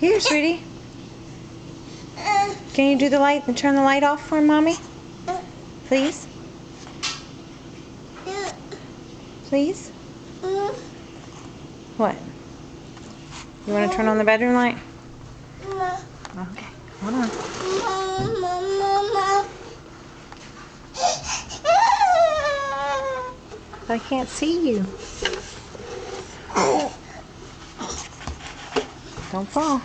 Here, sweetie. Can you do the light and turn the light off for Mommy? Please? Please? What? You want to turn on the bedroom light? Okay, hold on. I can't see you. Don't fall.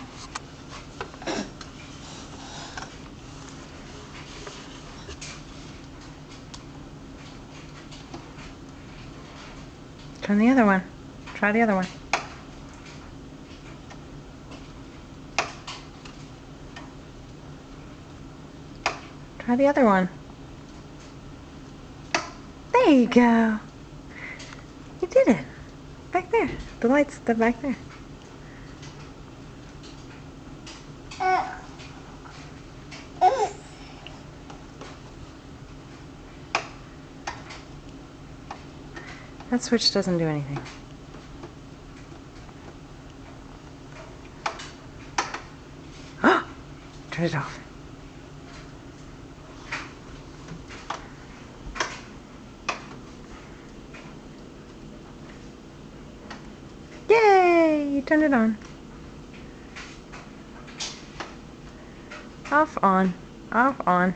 Turn the other one. Try the other one. Try the other one. There you go. You did it. Back there. The light's back there. That switch doesn't do anything. Turn it off. Yay! You turned it on. Off, on. Off, on.